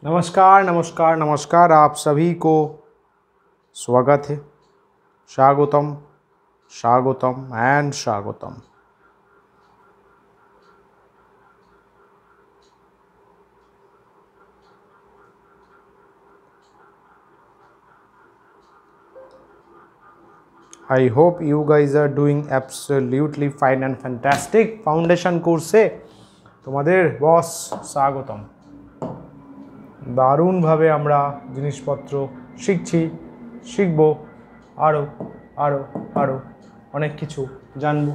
नमस्कार नमस्कार नमस्कार, आप सभी को स्वागत है। स्वागतम स्वागतम एंड स्वागतम। I hope you guys are doing absolutely fine and fantastic। Foundation course से তোমাদের বস স্বাগতম। দারুণভাবে আমরা জিনিসপত্র শিখছি, শিখব, আরও আরও আরও অনেক কিছু জানব।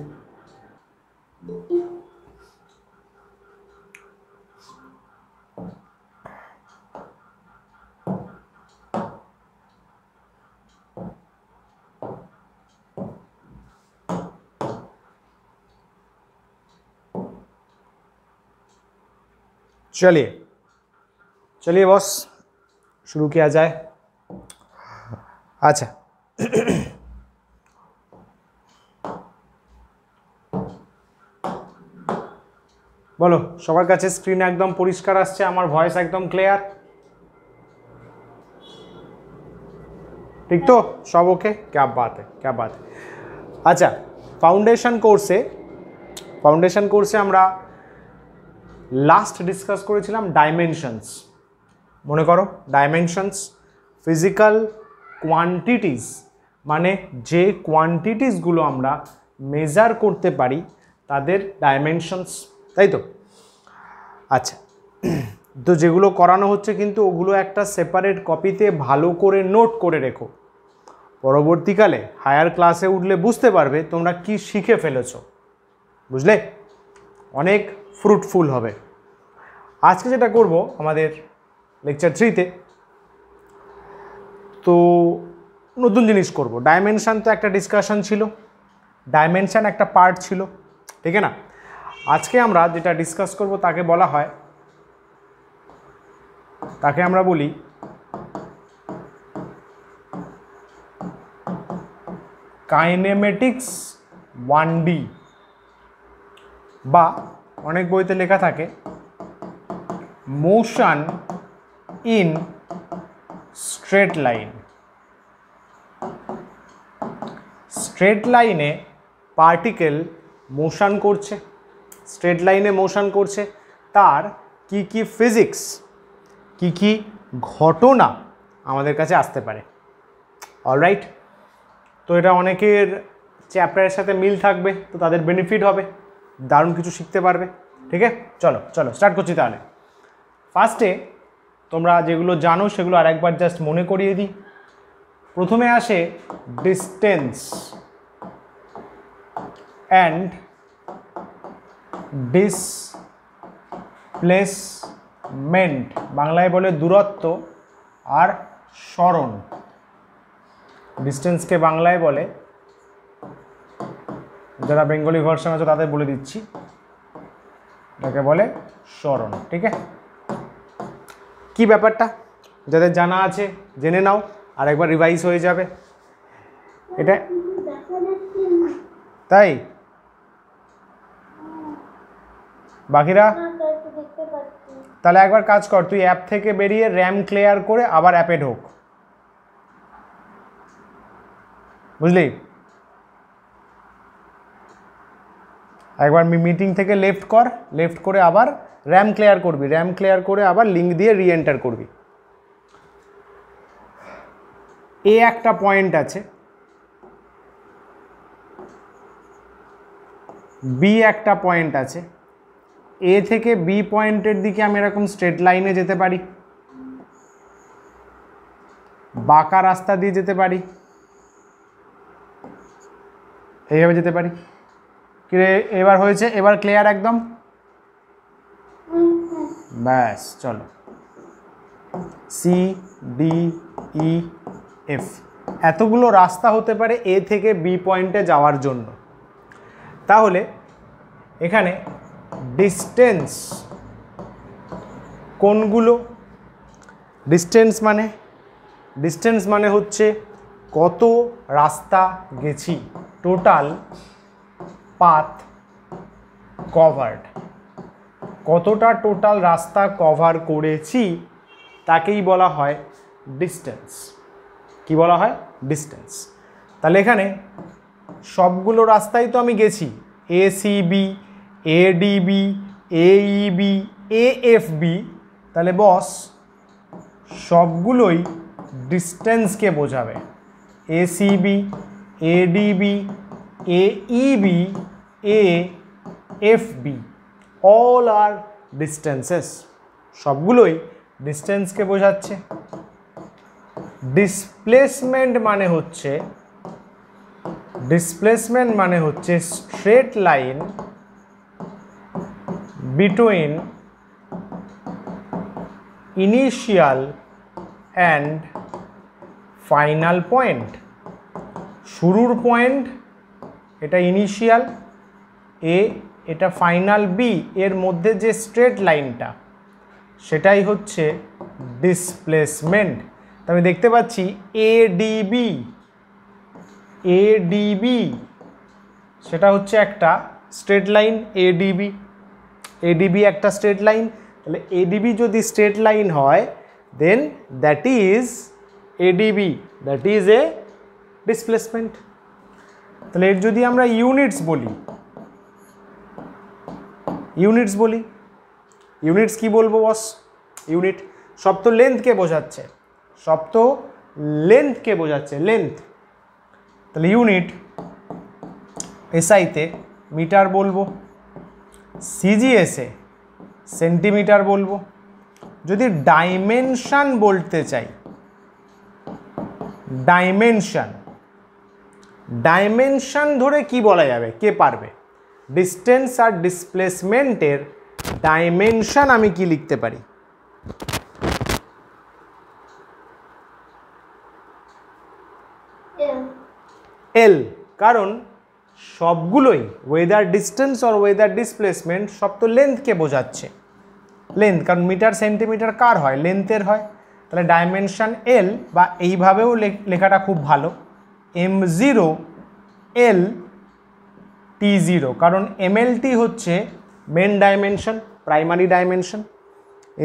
चलिए चलिए बॉस, शुरू किया जाए। अच्छा বলো, সবার কাছে স্ক্রিন একদম পরিষ্কার আসছে? আমার ভয়েস একদম ক্লিয়ার? ঠিক তো সব? ওকে, क्या बात है क्या बात है। আচ্ছা, ফাউন্ডেশন কোর্সে আমরা লাস্ট ডিসকাস করেছিলাম ডাইমেনশনস। মনে করো, ডাইমেনশনস ফিজিক্যাল কোয়ান্টিটিস, মানে যে কোয়ান্টিটিসগুলো আমরা মেজার করতে পারি তাদের ডাইমেনশনস, তাই তো? আচ্ছা, তো যেগুলো করানো হচ্ছে কিন্তু ওগুলো একটা সেপারেট কপিতে ভালো করে নোট করে রেখো। পরবর্তীকালে হায়ার ক্লাসে উঠলে বুঝতে পারবে তোমরা কি শিখে ফেলেছো, বুঝলে? অনেক ফ্রুটফুল হবে। আজকে যেটা করব আমাদের লেকচার 3-তে, তো নতুন জিনিস করব। ডাইমেনশন তো একটা ডিসকাশন ছিল, ডাইমেনশন একটা পার্ট ছিল, ঠিক না? আজকে আমরা যেটা ডিসকাস করব তাকে বলা হয়, তাকে আমরা বলি কাইনেমেটিক্স 1D, বা অনেক বইতে লেখা থাকে motion in straight line. Straight লাইনে পার্টিকেল মোশন করছে, স্ট্রেট লাইনে মোশন করছে, তার কি কি ফিজিক্স, কি কি ঘটনা আমাদের কাছে আসতে পারে। অলরাইট, তো এটা অনেকের চ্যাপ্টারের সাথে মিল থাকবে, তো তাদের বেনিফিট হবে, দারুণ কিছু শিখতে পারবে। ঠিক আছে, চলো চলো স্টার্ট করছি তাহলে। ফার্স্টে তোমরা যেগুলো জানো সেগুলো আরেকবার জাস্ট মনে করিয়ে দিই। প্রথমে আসে ডিস্টেন্স অ্যান্ড ডিসপ্লেসমেন্ট, বাংলায় বলে দূরত্ব আর সরণ। ডিস্টেন্সকে বাংলায় বলে, যারা বেঙ্গলি ভার্সন আছে তাদের বলে দিচ্ছি, এটাকে বলে সরণ। ঠিক আছে, কি ব্যাপারটা যাদের জানা আছে জেনে নাও, আর একবার রিভাইজ হয়ে যাবে এটা। তাই বাকিরা তাহলে একবার কাজ কর, তুই অ্যাপ থেকে বেরিয়ে র্যাম ক্লিয়ার করে আবার অ্যাপে ঢোক, বুঝলি? একবার মিটিং থেকে লেফট কর, লেফট করে আবার র্যাম ক্লিয়ার করবি, র্যাম ক্লিয়ার করে আবার লিঙ্ক দিয়ে রিএন্টার করবি। এ একটা পয়েন্ট আছে, বি একটা পয়েন্ট আছে। এ থেকে বি পয়েন্টের দিকে আমি এরকম স্ট্রেট লাইনে যেতে পারি, বাঁকা রাস্তা দিয়ে যেতে পারি, এইভাবে যেতে পারি। কিরে এবার হয়েছে? এবার ক্লিয়ার একদম? ব্যাস, চলো। সি ডি ই এফ, এতগুলো রাস্তা হতে পারে এ থেকে বি পয়েন্টে যাওয়ার জন্য। তাহলে এখানে ডিস্টেন্স কোনগুলো? ডিস্টেন্স মানে হচ্ছে কত রাস্তা গেছি, টোটাল পাথ কভার্ড, কতটা টোটাল রাস্তা কভার করেছি তাকেই বলা হয় ডিস্টেন্স। কি বলা হয়? ডিস্টেন্স। তাহলে এখানে সবগুলো রাস্তায় তো আমি গেছি, এসিবি, এডিবি, এইবি, এএফবি, তাহলে বস সবগুলোই ডিস্টেন্সকে বোঝাবে। ACB, ADB, AEB, AFB all are distances, সবগুলোই ডিস্টেন্সকে বোঝাচ্ছে। ডিসপ্লেসমেন্ট মানে হচ্ছে straight line between initial and final point. শুরুর পয়েন্ট এটা ইনিশিয়াল এ, এটা ফাইনাল বি, এর মধ্যে যে স্ট্রেট লাইনটা সেটাই হচ্ছে ডিসপ্লেসমেন্ট। আমি দেখতে পাচ্ছি এডিবি সেটা হচ্ছে একটা স্ট্রেট লাইন। এডিবি একটা স্ট্রেট লাইন, তাহলে এডিবি যদি স্ট্রেট লাইন হয় then that is ADB, that is a displacement. তাহলে এর যদি আমরা ইউনিটস বলি, ইউনিটস কি বলবো বস? ইউনিট সব তো লেন্থকে বোঝাচ্ছে, লেন্থ। তাহলে ইউনিট এসআইতে মিটার বলবো, সিজিএসে সেন্টিমিটার বলবো। যদি ডাইমেনশন বলতে চাই, ডাইমেনশন ধরে কি বলা যাবে? কে পারবে? ডিস্টেন্স আর ডিসপ্লেসমেন্টের ডাইমেনশন আমি কি লিখতে পারি? এল। কারণ সবগুলোই ওয়েদার ডিস্টেন্স আর ওয়েদার ডিসপ্লেসমেন্ট সব তো লেন্থকে বোঝাচ্ছে, লেন্থ, কারণ মিটার সেন্টিমিটার কার হয়? লেন্থের হয়। তাহলে ডাইমেনশন এল, বা এইভাবেও লেখাটা খুব ভালো, m0 L T0, কারণ MLT হচ্ছে main dimension, primary dimension.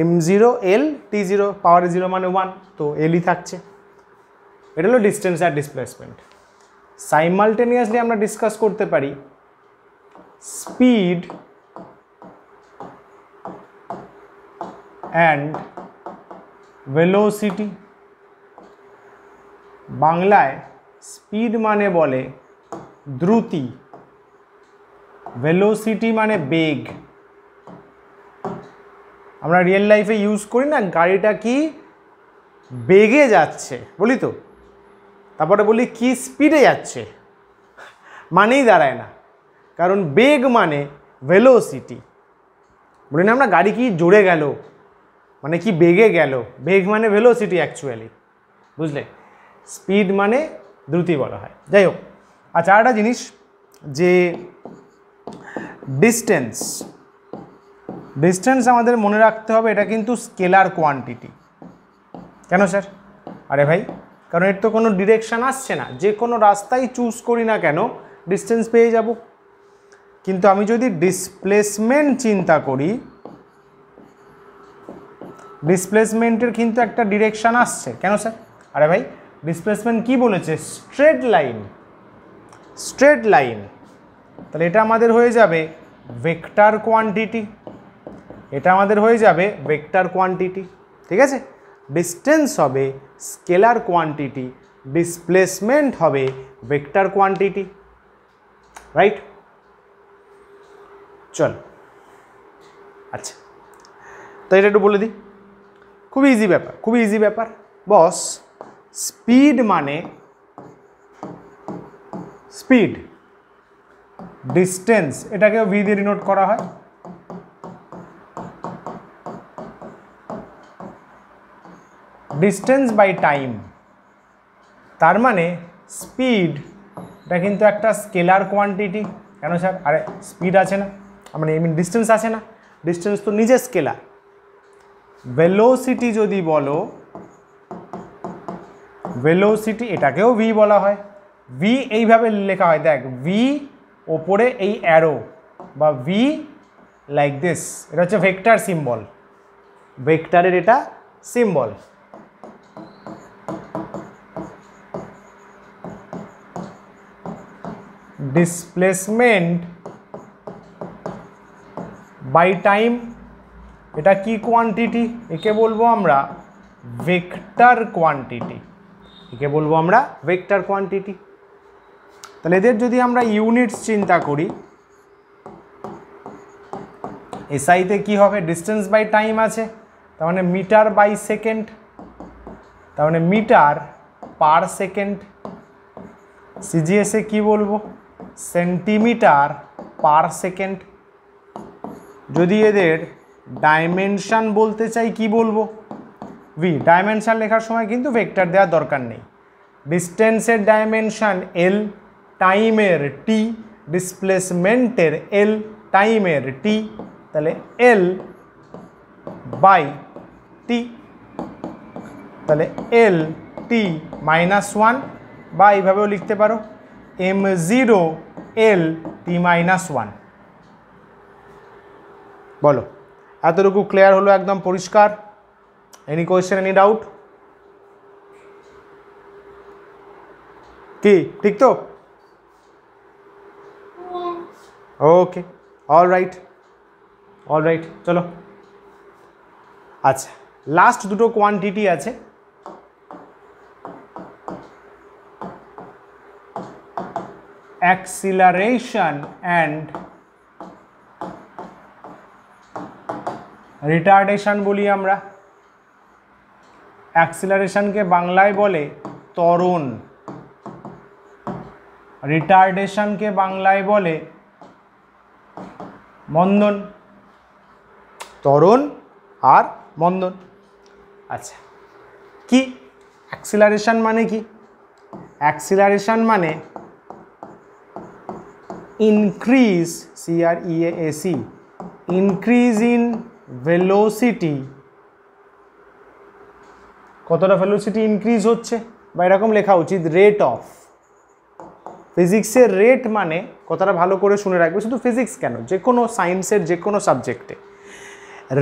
m0 L T0, power 0 মানে 1, তো এলই থাকছে। এটা হলো ডিস্টেন্স আর ডিসপ্লেসমেন্ট। সাইমালটেনিয়াসলি আমরা ডিসকাস করতে পারি স্পিড অ্যান্ড ভেলোসিটি। বাংলায় স্পিড মানে বলে দ্রুতি, ভেলোসিটি মানে বেগ। আমরা রিয়েল লাইফে ইউজ করি না, গাড়িটা কি বেগে যাচ্ছে বলি তো, তারপরে বলি কি স্পিডে যাচ্ছে, মানেই দাঁড়ায় না, কারণ বেগ মানে ভেলোসিটি। বলি না আমরা গাড়ি কি জোরে গেল, মানে কি বেগে গেল, বেগ মানে ভেলোসিটি অ্যাকচুয়ালি, বুঝলে? স্পিড মানে দ্রুতি বলা হয়। যাই হোক, আচ্ছা আরেকটা জিনিস যে ডিস্টেন্স আমাদের মনে রাখতে হবে, এটা কিন্তু স্কেলার কোয়ান্টিটি। কেন স্যার? আরে ভাই, কারণ এর তো কোনো ডিরেকশান আসছে না, যে কোনো রাস্তাই চুজ করি না কেন ডিস্টেন্স পেয়ে যাব। কিন্তু আমি যদি ডিসপ্লেসমেন্ট চিন্তা করি, ডিসপ্লেসমেন্টের কিন্তু একটা ডিরেকশান আসছে। কেন স্যার? আরে ভাই, ডিসপ্লেসমেন্ট কি বলেছে? Straight line. তাহলে এটা আমাদের হয়ে যাবে ভেক্টর কোয়ান্টিটি, ঠিক আছে? ডিস্টেন্স হবে স্কেলার কোয়ান্টিটি, ডিসপ্লেসমেন্ট হবে ভেক্টর কোয়ান্টিটি, রাইট? চল, আচ্ছা তো এটা একটু বলে দিই, খুবই ইজি ব্যাপার বস। স্পিড মানে ডিস্টেন্স, এটাকে ভি দিয়ে ডিনোট করা হয়। ডিস্টেন্স বাই টাইম, তার মানে স্পিড এটা কিন্তু একটা স্কেলার কোয়ান্টিটি। কেন স্যার? আরে স্পিড আছে না, মানে ডিস্টেন্স আছে না, ডিস্টেন্স তো নিজে স্কেলার। ভেলোসিটি যদি বলো, ভেলোসিটি এটাকেও ভি বলা হয়। ভি এইভাবে লেখা হয়, দেখ, ভি ওপরে এই অ্যারো, বা ভি লাইক দিস, এটা হচ্ছে ভেক্টর সিম্বল, ভেক্টরের এটা সিম্বল। ডিসপ্লেসমেন্ট বাই টাইম, এটা কি কোয়ান্টিটি? একে বলবো আমরা ভেক্টর কোয়ান্টিটি, একে বলবো আমরা ভেক্টর কোয়ান্টিটি। তাহলে এদের যদি আমরা ইউনিটস চিন্তা করি, এসআইতে কি হবে? ডিস্টেন্স বাই টাইম আছে, তার মানে মিটার বাই সেকেন্ড, তার মানে মিটার পার সেকেন্ড। সিজিএসে কি বলবো? Centimetre per second. যদি এদের ডাইমেনশন বলতে চাই কি বলবো? ভি। ডাইমেনশন লেখার সময় কিন্তু ভেক্টর দেওয়ার দরকার নেই। ডিস্টেন্সের ডাইমেনশন এল, টাইমের টি, ডিসপ্লেসমেন্টের এল, টাইমের টি, তাহলে এল বাই টি, তাহলে এল টি মাইনাস ওয়ান, বা এইভাবেও লিখতে পারো এম জিরো এল টি মাইনাস ওয়ান। বলো, এতটুকু ক্লিয়ার হলো? একদম পরিষ্কার? Any question, any doubt? কি ঠিক তো? ওকে, অল রাইট, অল রাইট, চলো। আচ্ছা, লাস্ট দুটো কোয়ান্টিটি আছে, অ্যাক্সিলারেশন অ্যান্ড রিটার্ডেশন বলি আমরা। অ্যাক্সিলারেশনকে বাংলায় বলে ত্বরণ, রিটার্ডেশনকে বাংলায় বলে মন্দন। ত্বরণ আর মন্দন। আচ্ছা, কি অ্যাক্সিলারেশন মানে কি? অ্যাক্সিলারেশন মানে increase, CREAC, increase in velocity. কতটা ভেলোসিটি ইনক্রিজ হচ্ছে, বা এরকম লেখা উচিত রেট অফ। ফিজিক্সের রেট মানে, কথাটা ভালো করে শুনে রাখবে, শুধু ফিজিক্স কেন, যে কোনো সায়েন্সের যে কোনো সাবজেক্টে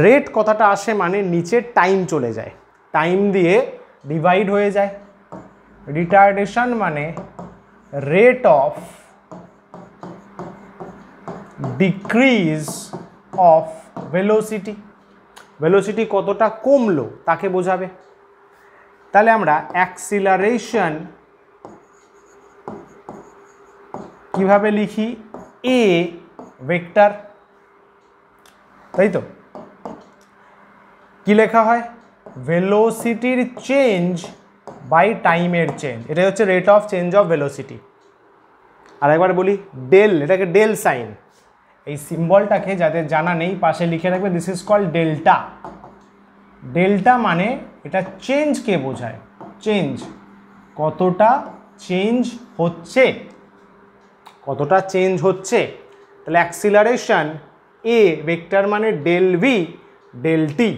রেট কথাটা আসে মানে নিচে টাইম চলে যায়, টাইম দিয়ে ডিভাইড হয়ে যায়। রিটার্ডেশন মানে rate of decrease of velocity, velocity কতটা কমলো তাকে বোঝাবে। তাহলে আমরা অ্যাক্সিলারেশন কিভাবে লিখি? এ ভেক্টর, তাই তো? কি লেখা হয়? ভেলোসিটির চেঞ্জ বাই টাইমের চেঞ্জ, এটাই হচ্ছে rate of change of velocity. আর একবার বলি ডেল, এটাকে ডেল সাইন, এই সিম্বলটাকে যাদের জানা নেই পাশে লিখে রাখবে, this is called delta. Delta মানে এটা চেঞ্জকে বোঝায়, চেঞ্জ, কতটা চেঞ্জ হচ্ছে, কতটা চেঞ্জ হচ্ছে। তাহলে অ্যাক্সিলারেশন এ ভেক্টর মানে ডেল ভি ডেল টি,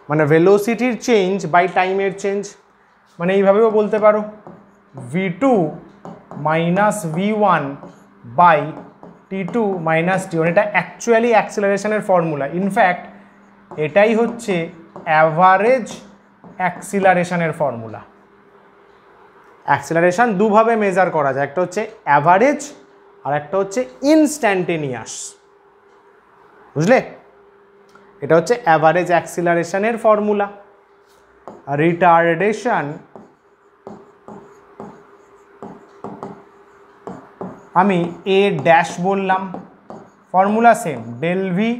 মানে ভেলোসিটির চেঞ্জ বাই টাইমের চেঞ্জ। মানে এইভাবেও বলতে পারো v2 minus v1 by t2 minus t1। এটা অ্যাকচুয়ালি অ্যাক্সিলারেশনের ফর্মুলা, ইনফ্যাক্ট এটাই হচ্ছে অ্যাভারেজ অ্যাক্সিলারেশনের ফর্মুলা। অ্যাক্সিলারেশন দুভাবে মেজার করা যায়, একটা হচ্ছে অ্যাভারেজ আর একটা হচ্ছে ইনস্ট্যান্টেনিয়াস, বুঝলে? এটা হচ্ছে অ্যাভারেজ অ্যাক্সিলারেশনের ফর্মুলা। রিটার্ডেশন আমি এ ড্যাশ বললাম, formula same, del V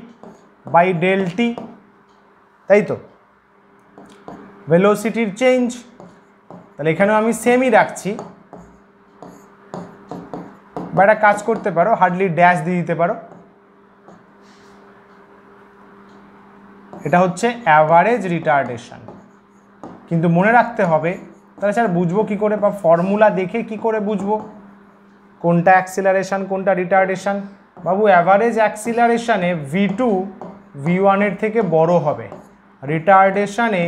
by del T, তাই তো? ভেলোসিটির চেঞ্জ, তাহলে এখানেও আমি সেমই রাখছি, বা একটা কাজ করতে পারো, হার্ডলি ড্যাশ দিয়ে দিতে পারো। এটা হচ্ছে অ্যাভারেজ রিটার্ডেশন, কিন্তু মনে রাখতে হবে, তাহলে স্যার বুঝবো কী করে, বা ফর্মুলা দেখে কি করে বুঝবো কোনটা অ্যাক্সিলারেশন কোনটা রিটার্ডেশন? বাবু, অ্যাভারেজ অ্যাক্সিলারেশনে v2 v1 থেকে বড় হবে, রিটার্ডেশনে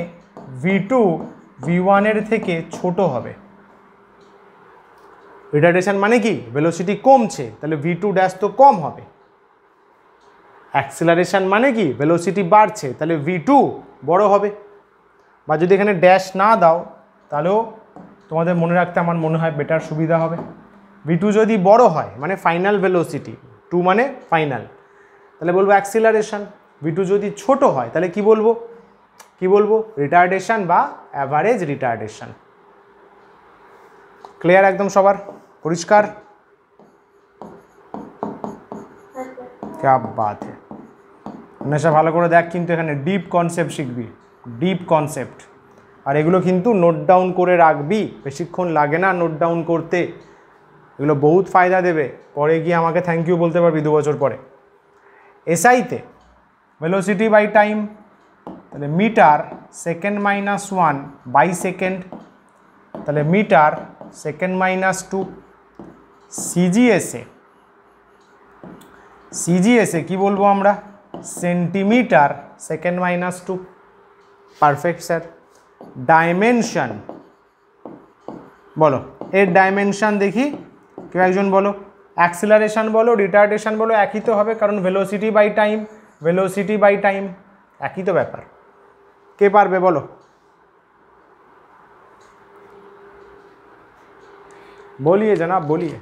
v2 v1 থেকে ছোট হবে। রিটার্ডেশন মানে কি? ভেলোসিটি কমছে, তাহলে v2 ড্যাশ তো কম হবে। অ্যাক্সিলারেশন মানে কি? ভেলোসিটি বাড়ছে, তাহলে v2 বড় হবে। বা যদি এখানে ড্যাশ না দাও তাহলেও তোমাদের মনে রাখতে আমার মনে হয় বেটার সুবিধা হবে। v2 যদি বড় হয় মানে ফাইনাল ভেলোসিটি, 2 মানে ফাইনাল, তাহলে বলবো অ্যাক্সিলারেশন। v2 যদি ছোট হয় তাহলে কি বলবো রিটার্ডেশন বা অ্যাভারেজ রিটার্ডেশন। ক্লিয়ার একদম সবার? পরিষ্কার? क्या बात है। নেশা ভালো করে দেখ, কিন্তু এখানে ডিপ কনসেপ্ট শিখবি, ডিপ কনসেপ্ট। আর এগুলো কিন্তু নোট ডাউন করে রাখবি, বেশিক্ষণ লাগে না নোট ডাউন করতে, এগুলো বহুত ফায়দা দেবে, পরে গিয়ে আমাকে থ্যাংক ইউ বলতে পারবি 2 বছর পরে। এসআইতে ভেলোসিটি বাই টাইম, তাহলে metre second minus 1 by second, তাহলে মিটার সেকেন্ড মাইনাস 2। সিজিএসে কি বলবো আমরা? Centimetre second minus 2। Perfect sir. Dimension বলো, এর ডাইমেনশন দেখি, কেউ একজন বলো। অ্যাক্সিলারেশন বলো, রিটার্ডেশন বলো, একই তো হবে, কারণ ভেলোসিটি বাই টাইম একই তো ব্যাপার। কে পারবে বলো? बोलिए जनाब, बोलिए।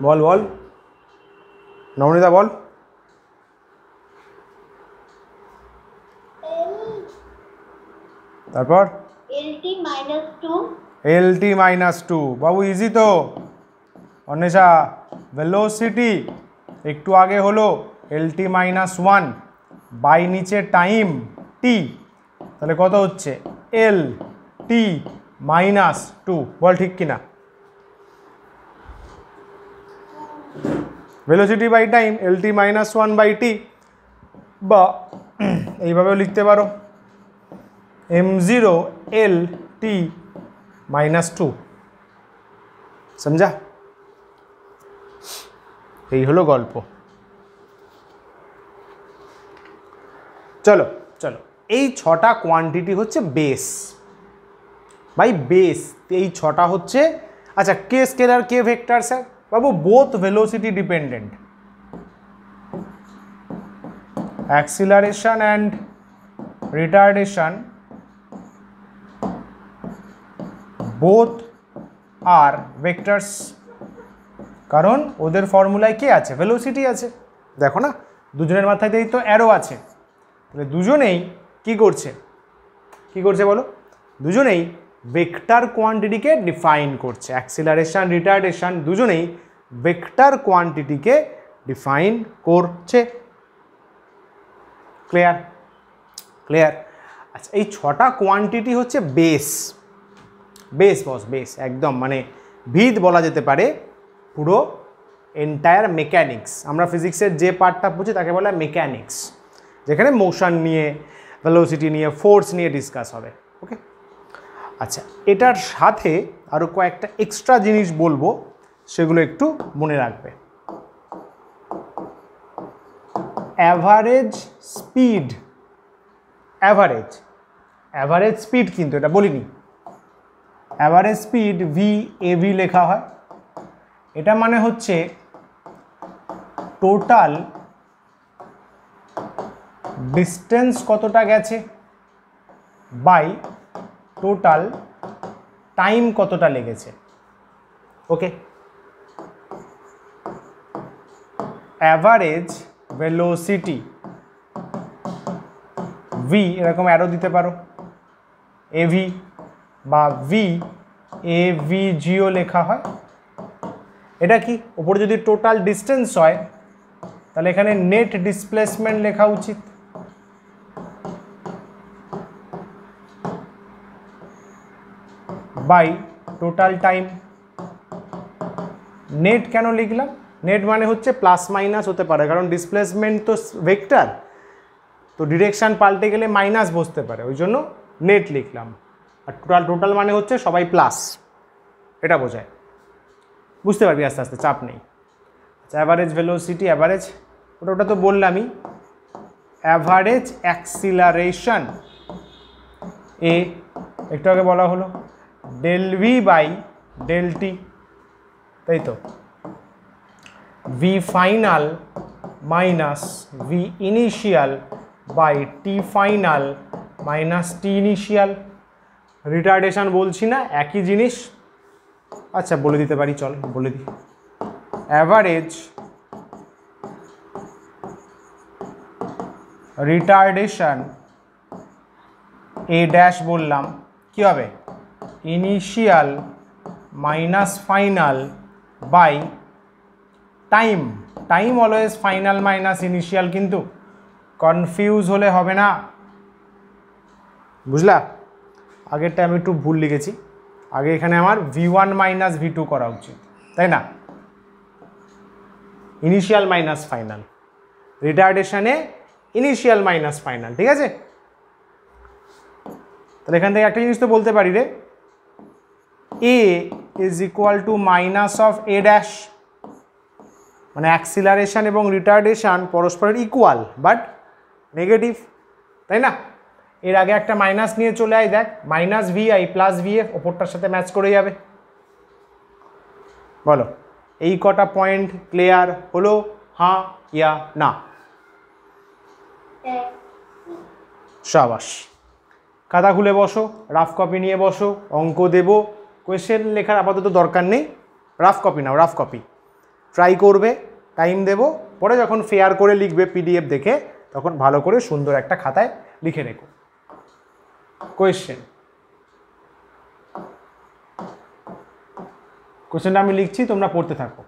বল নবনীতা বল। তারপর LT -2 বাবু ইজি তো। অন্বেষা ভেলোসিটি একটু আগে হলো LT -1 বাই নিচে টাইম t, তাহলে কত হচ্ছে LT -2। বল ঠিক কিনা? Velocity by time LT -1 by t, বা এইভাবেও লিখতে পারো m0 LT -2। সমঝা? এই হলো গল্প। চলো এই 6টা কোয়ান্টিটি হচ্ছে বেস ভাই, বেস। এই 6টা হচ্ছে, আচ্ছা কে স্কেলার কে ভেক্টর স্যার? বাবু both velocity dependent, acceleration and retardation both আর ভেক্টরস, কারণ ওদের ফর্মুলায় কে আছে? ভেলোসিটি আছে। দেখো না, দুজনের মাথাতেই তো অ্যারো আছে, তাহলে দুজনেই কি করছে বলো? দুজনেই ভেক্টর কোয়ান্টিটিকে ডিফাইন করছে। অ্যাক্সিলারেশন রিটার্ডেশন দুজনেই ভেক্টর কোয়ান্টিটিকে ডিফাইন করছে। ক্লিয়ার? আচ্ছা এই 6টা কোয়ান্টিটি হচ্ছে বেস বস, বেস একদম, মানে ভিত বলা যেতে পারে পুরো এন্টায়ার মেকানিক্স। আমরা ফিজিক্সের যে পার্টটা বুঝি তাকে বলা মেকানিক্স, যেখানে মোশন নিয়ে, ভেলোসিটি নিয়ে, ফোর্স নিয়ে ডিসকাস হবে। ওকে, আচ্ছা এটার সাথে আরও কয়েকটা এক্সট্রা জিনিস বলবো, সেগুলো একটু মনে রাখবে। অ্যাভারেজ স্পিড কিন্তু এটা বলিনি, অ্যাভারেজ স্পিড VAV লেখা হয়। এটা মানে হচ্ছে টোটাল ডিস্টেন্স কতটা গেছে বাই টোটাল টাইম কতটা লেগেছে। ওকে, অ্যাভারেজ ভেলোসিটি V, এরকম অ্যারো দিতে পারো, AV বা VAVGও লেখা হয়। এটা কি? ওপরে যদি টোটাল ডিস্টেন্স হয় তাহলে এখানে নেট ডিসপ্লেসমেন্ট লেখা উচিত, বাই টোটাল টাইম। নেট কেন লিখলাম? নেট মানে হচ্ছে প্লাস মাইনাস হতে পারে, কারণ ডিসপ্লেসমেন্ট তো ভেক্টর, তো ডিরেকশন পাল্টে গেলে মাইনাস বসতে পারে, ওই জন্য নেট লিখলাম। আর টোটাল মানে হচ্ছে সবাই প্লাস, এটা বোঝায়। বুঝতে পারবি আস্তে আস্তে, চাপ নেই। আচ্ছা অ্যাভারেজ ভেলোসিটি, অ্যাভারেজ ওটা তো বললামই। অ্যাভারেজ অ্যাক্সিলারেশন এ একটু আগে বলা হলো del V by del T, তাই তো। V final minus V initial by T final minus T initial. Retardation বলছি না, একই জিনিস। আচ্ছা বলে দিতে পারি, চল বলে দিই। অ্যাভারেজ রিটার্ডেশন এ ড্যাশ বললাম, কি হবে? Initial minus final by time. Time always final minus initial, কিন্তু কনফিউজ হলে হবে না, বুঝলা? আগেরটা আমি একটু ভুল লিখেছি, আগে এখানে আমার v1 মাইনাস v2 করা উচিত, তাই না? ইনিশিয়াল মাইনাস ফাইনাল, রিটার্ডেশনে ইনিশিয়াল মাইনাস ফাইনাল, ঠিক আছে? তাহলে এখান থেকে একটা জিনিস তো বলতে পারি রে, a is equal to minus of a dash, মানে অ্যাক্সিলারেশন এবং রিটার্ডেশন পরস্পরের ইকুয়াল বাট নেগেটিভ, তাই না? এর আগে একটা মাইনাস নিয়ে চলে আয়, দেখ মাইনাস ভিআই প্লাস ভিএফ ওপরটার সাথে ম্যাচ করে যাবে। বলো এই কটা পয়েন্ট ক্লিয়ার হলো, হ্যাঁ ইয়া না? শাবাশ, খাতা খুলে বসো, রাফ কপি নিয়ে বসো, অঙ্ক দেব, কোয়েশ্চেন লেখার আপাতত দরকার নেই, রাফ কপি নাও, রাফ কপি ট্রাই করবে, টাইম দেব, পরে যখন ফেয়ার করে লিখবে পিডিএফ দেখে তখন ভালো করে সুন্দর একটা খাতায় লিখে রেখো কোয়েশ্চেনটা আমি লিখছি, তোমরা পড়তে থাকো।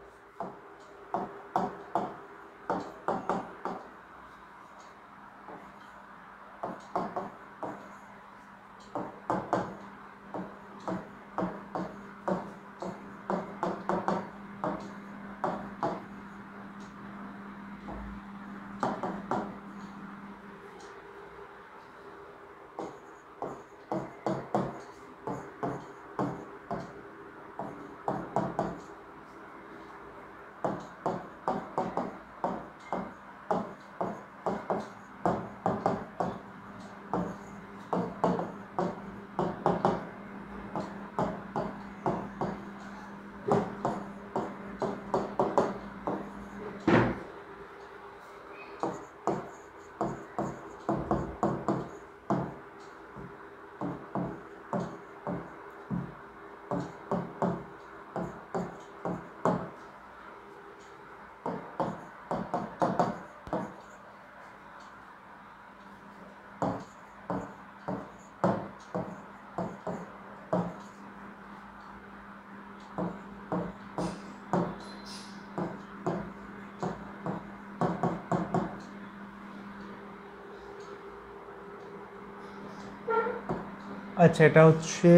আচ্ছা এটা হচ্ছে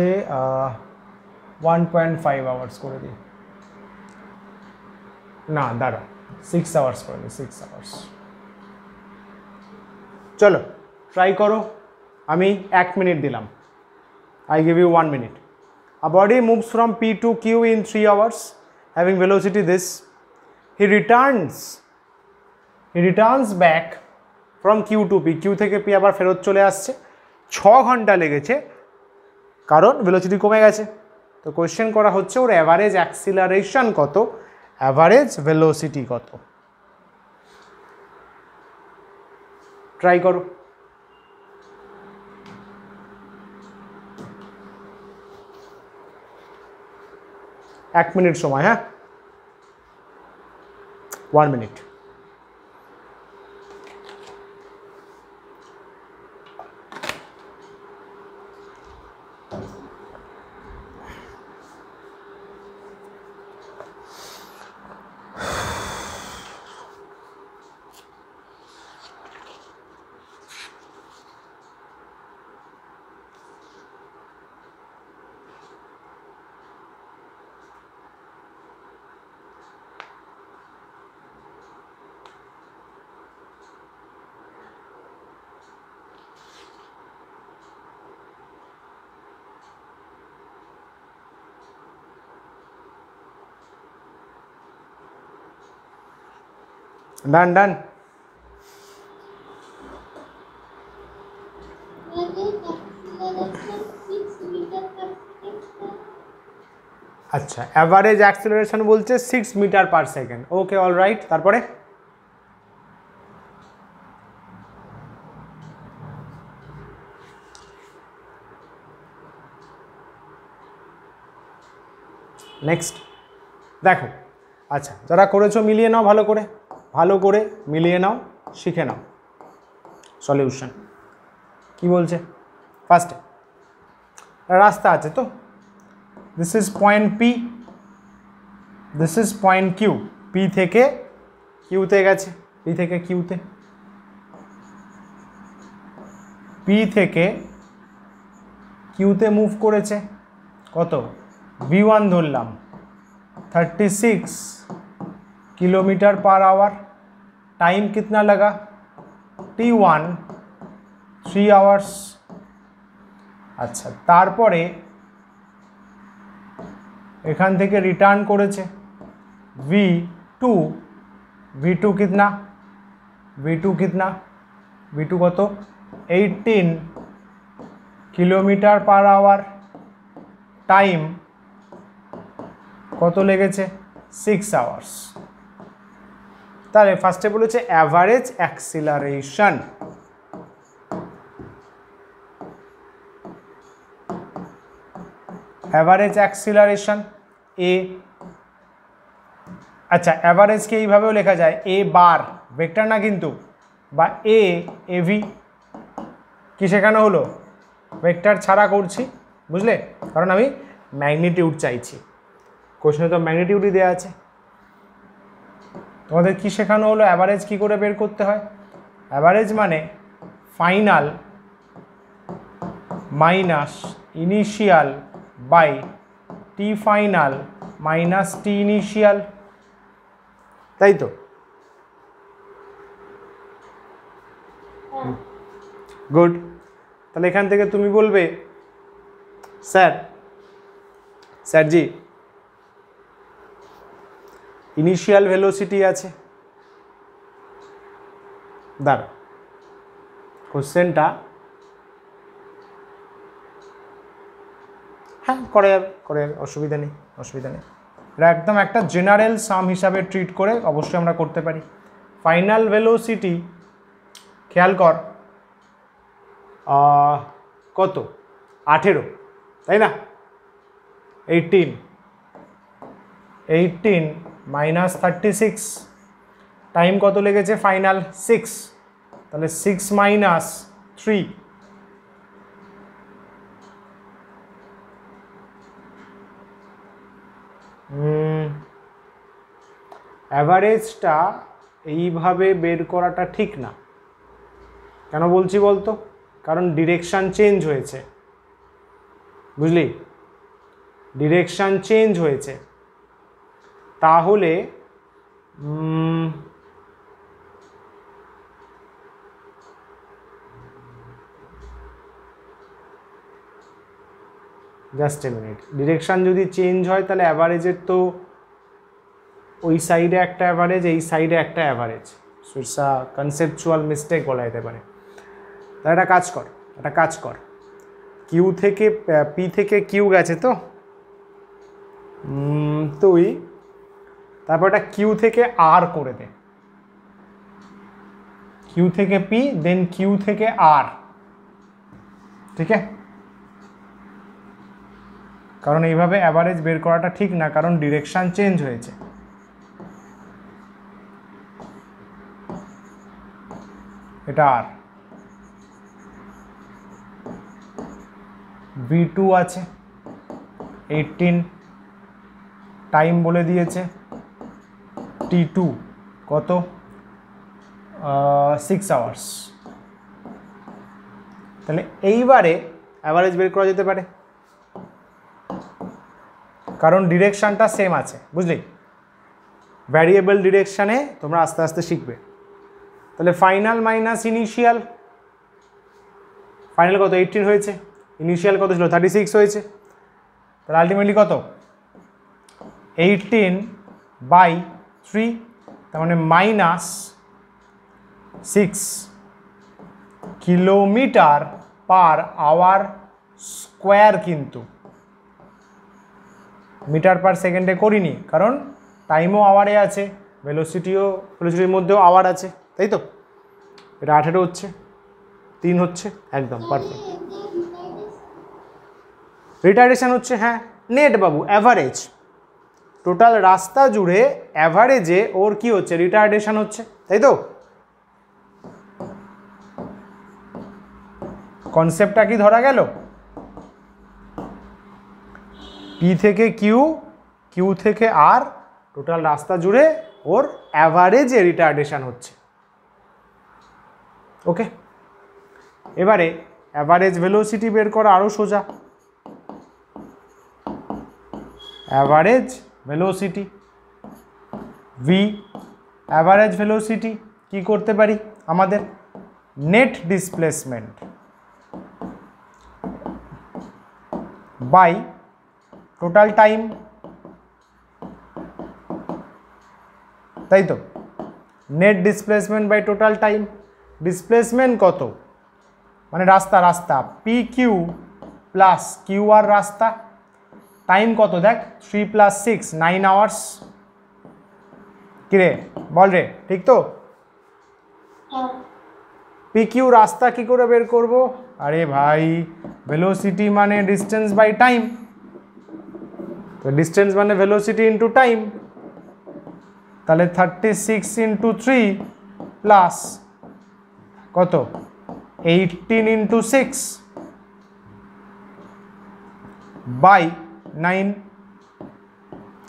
1.5 আওয়ার্স করে দিই, না দাঁড়া 6 আওয়ার্স করে দিই, 6 আওয়ার্স। চলো ট্রাই করো, আমি 1 মিনিট দিলাম, I give you 1 minute. A body moves from P to Q in 3 hours having velocity this. He returns back from Q to P. Q থেকে P আবার ফেরত চলে আসছে, 6 ঘন্টা লেগেছে কারণ ভেলোসিটি কমে গেছে। তো কোয়েশ্চেন করা হচ্ছে ওর অ্যাভারেজ অ্যাক্সিলারেশন কত, অ্যাভারেজ ভেলোসিটি কত। ট্রাই করো। এক মিনিট সময়, হ্যাঁ 1 মিনিট। ডান। আচ্ছা, অ্যাভারেজ অ্যাক্সিলারেশন বলছে 6 মিটার পার সেকেন্ড। ওকে, অল রাইট। তারপরে নেক্সট দেখো। আচ্ছা, যারা করেছো মিলিয়ে নাও, ভালো করে মিলিয়ে নাও, শিখে নাও সলিউশন কি বলছে। ফার্স্টে রাস্তা আছে তো, this is point P, this is point Q. P থেকে কিউতে গেছে, পি থেকে কিউতে, পি থেকে কিউতে মুভ করেছে কত, v1 ধরলাম 36 किलोमीटर पर आवर। टाइम कितना लगा, t1 3 आवर्स। अच्छा, तारपरे एखान थेके रिटार्न करेছে v2, v2 कितना, v2 कितना, v2 कत 18 किलोमीटर पर आवर। टाइम কত লেগেছে 6 আওয়ার্স। তাহলে ফার্স্টে বলেছে অ্যাভারেজ অ্যাক্সিলারেশন, অ্যাভারেজ অ্যাক্সিলারেশন এ। আচ্ছা, অ্যাভারেজকে এইভাবেও লেখা যায় এ বার, ভেক্টর না কিন্তু, বা এ এভি। কি শেখানো হলো, ভেক্টর ছাড়া করছি, বুঝলে, কারণ আমি ম্যাগনিটিউড চাইছি। কোশ্চেনে তো ম্যাগনিটিউডই দেওয়া আছে। তোমাদের কি শেখানো হলো, অ্যাভারেজ কি করে বের করতে হয়। অ্যাভারেজ মানে final minus initial by T final minus T initial, তাই তো। গুড। তাহলে এখান থেকে তুমি বলবে স্যার জি ইনিশিয়াল ভেলোসিটি আছে, দাঁড়া কোশ্চেনটা হ্যাঁ করা যাবে, অসুবিধা নেই। এটা একদম একটা জেনারেল সাম হিসাবে ট্রিট করে অবশ্যই আমরা করতে পারি। ফাইনাল ভেলোসিটি খেয়াল কর কত 18, তাই না, 18 মাইনাস 36, টাইম কত লেগেছে ফাইনাল 6, তাহলে 6 মাইনাস 3, অ্যাভারেজটা এইভাবে বের করাটা ঠিক না। কেন বলছি বলতো, কারণ ডিরেকশান চেঞ্জ হয়েছে, বুঝলি, ডিরেকশান চেঞ্জ হয়েছে। তাহলে জাস্ট এ মিনিট, ডিরেকশান যদি চেঞ্জ হয় তাহলে অ্যাভারেজের তো ওই সাইডে একটা অ্যাভারেজ, এই সাইডে একটা average, so it's a conceptual mistake বলা যেতে পারে। তাহলে একটা কাজ কর, কিউ থেকে পি থেকে কিউ গেছে তো তুই তারপর একটা কিউ থেকে আর করে দে, কিউ থেকে পি দেন কিউ থেকে আর, ঠিক আছে, কারণ এইভাবে অ্যাভারেজ বের করাটা ঠিক না, কারণ ডিরেকশন চেঞ্জ হয়েছে। এটা আর v2 আছে 18, টাইম বলে দিয়েছে t2 কত 6 আওয়ার্স। তাহলে এইবারে অ্যাভারেজ বের করা যেতে পারে, কারণ ডিরেকশনটা সেম আছে, বুঝলি, ভ্যারিয়েবল ডিরেকশানে তোমরা আস্তে আস্তে শিখবে। তাহলে ফাইনাল মাইনাস ইনিশিয়াল, ফাইনাল কত 18 হয়েছে, ইনিশিয়াল কত ছিল 36 হয়েছে, তাহলে আলটিমেটলি কত 18/3, তার মানে minus 6 kilometre per hour square. কিন্তু মিটার পার সেকেন্ডে করিনি, কারণ টাইমও আওয়ারে আছে, ভেলোসিটির মধ্যেও আওয়ার আছে, তাই তো? এটা 18 হচ্ছে, 3 হচ্ছে, একদম পারফেক্ট। রিটার্ডেশন হচ্ছে, হ্যাঁ নেট বাবু, অ্যাভারেজ, টোটাল রাস্তা জুড়ে অ্যাভারেজে ওর কি হচ্ছে, রিটার্ডেশন হচ্ছে, তাই তো? কনসেপ্টটা কি ধরা গেল? পি থেকে কিউ, কিউ থেকে আর, টোটাল রাস্তা জুড়ে ওর অ্যাভারেজে রিটার্ডেশন হচ্ছে। ওকে, এবারে অ্যাভারেজ ভেলোসিটি বের করা আরও সোজা। Average velocity V, average velocity কি করতে পারি আমাদের, net displacement by total time, তাই তো? Net displacement by total time, displacement কত, মানে রাস্তা পি কিউ প্লাস কিউ আর রাস্তা, টাইম কত দেখ, 3 + 6 9 আওয়ার্স। কিরে বল রে, ঠিক তো? পি কিউ রাস্তা কি করে বের করব, আরে ভাই ভেলোসিটি মানে ডিস্টেন্স বাই টাইম, তো ডিস্টেন্স মানে ভেলোসিটি ইন্টু টাইম, তাহলে 36 × 3 প্লাস কত, 18 × 6 বাই 9,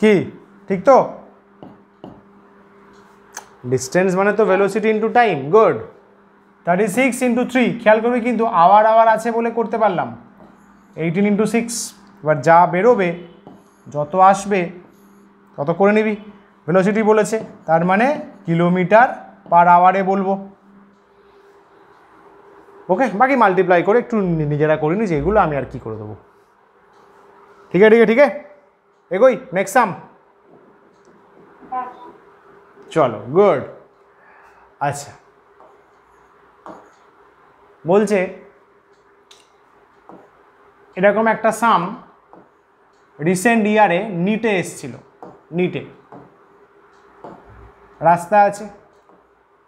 কি ঠিক তো? ডিস্টেন্স মানে তো ভেলোসিটি ইন্টু টাইম, গুড। 36 × 3, খেয়াল করবি কিন্তু আওয়ার আছে বলে করতে পারলাম, 18 × 6, এবার যা বেরোবে যত আসবে তত করে নিবি, ভেলোসিটি বলেছে তার মানে কিলোমিটার পার আওয়ারে বলবো। ওকে, বাকি মাল্টিপ্লাই করে একটু নিজেরা করে নিস, এগুলো আমি আর কি করে দেবো। ঠিক আছে ঠিক আছে, এগোই নেক্সট সাম। চলো গুড। আচ্ছা, বলছে এরকম একটা সাম রিসেন্ট ইয়ারে নিটে এসছিল, নিটে রাস্তা আছে,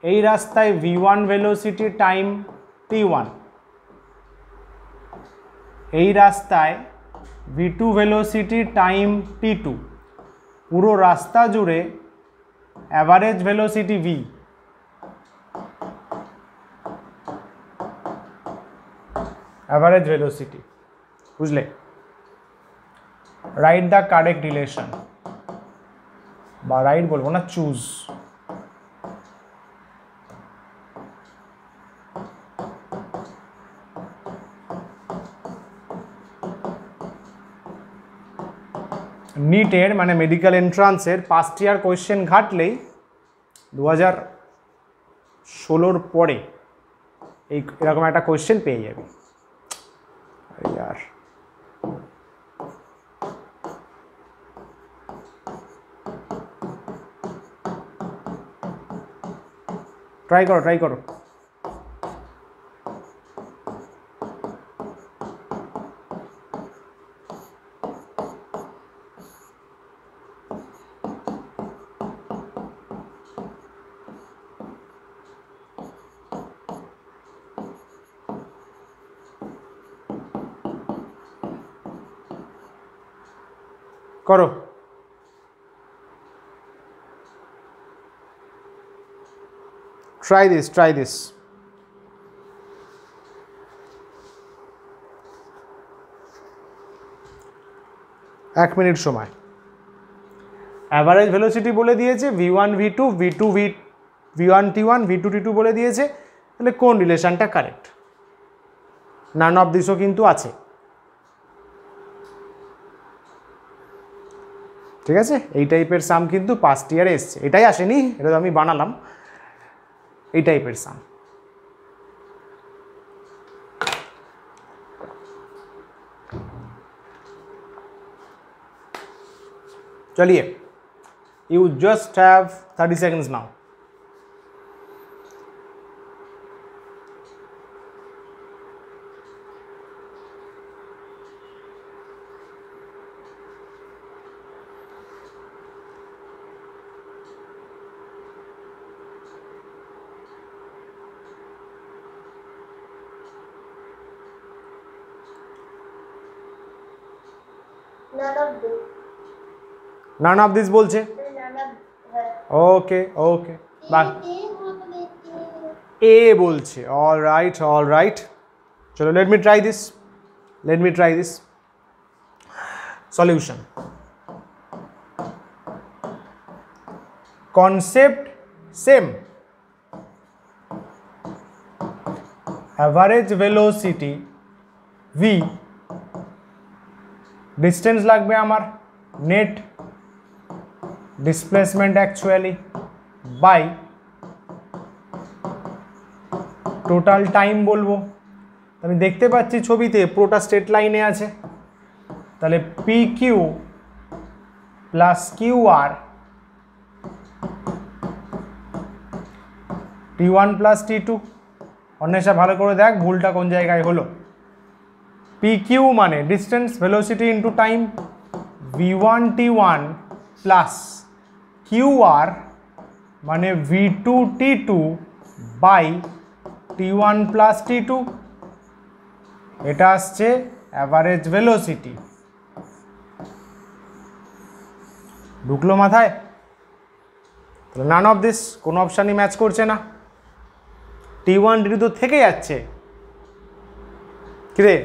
এই রাস্তায় v1 ভেলোসিটি টাইম t1, এই রাস্তায় v2 ভেলোসিটি টাইম t2, পুরো রাস্তা জুড়ে average velocity v, average velocity, বুঝলে? রাইট দ্য কারেক্ট রিলেশন, বা রাইট বলবো না, চুজ। নিটের মানে মেডিকেল এন্ট্রান্সের ফার্স্ট ইয়ার কোয়েশ্চেন ঘাটলেই 2016 পরে এরকম একটা কোয়েশ্চেন পেয়ে যাবে। यार ट्राई करो करो। Try this. 1 মিনিট সময়। অ্যাভারেজ ভেলোসিটি বলে দিয়েছে v1 v2 v1 t1 v2 t2 বলে দিয়েছে, তাহলে কোন রিলেশনটা কারেক্ট? নান অফ দিসও কিন্তু আছে, ঠিক আছে? এই টাইপের সাম কিন্তু পাস্ট ইয়ারে এসছে, এটাই আসেনি, এটা তো আমি বানালাম, এই টাইপের সাম। चलिए, you just have 30 seconds now. None of this বলছে। Okay okay, bye. এ বলছে। All right. চলো, let me try this solution. Concept same, average velocity v, distance লাগবে আমার net displacement actually by total time বলবো। আমি দেখতে পাচ্ছি ছবিতে পুরোটা স্ট্রেট লাইনে আছে, তাহলে পি কিউ প্লাস কিউ আর T1 প্লাস T2। অন্বেষা ভালো করে দেখ ভুলটা কোন জায়গায় হলো। PQ মানে distance velocity into time, V1 T1 plus QR মানে V2 T2 by T1 plus T2। এটা আসছে অ্যাভারেজ ভেলোসিটি। ঢুকলো মাথায়? নান অফ দিস, কোনো অপশানই ম্যাচ করছে না। T1 T2 তো থেকে যাচ্ছে, কিরে?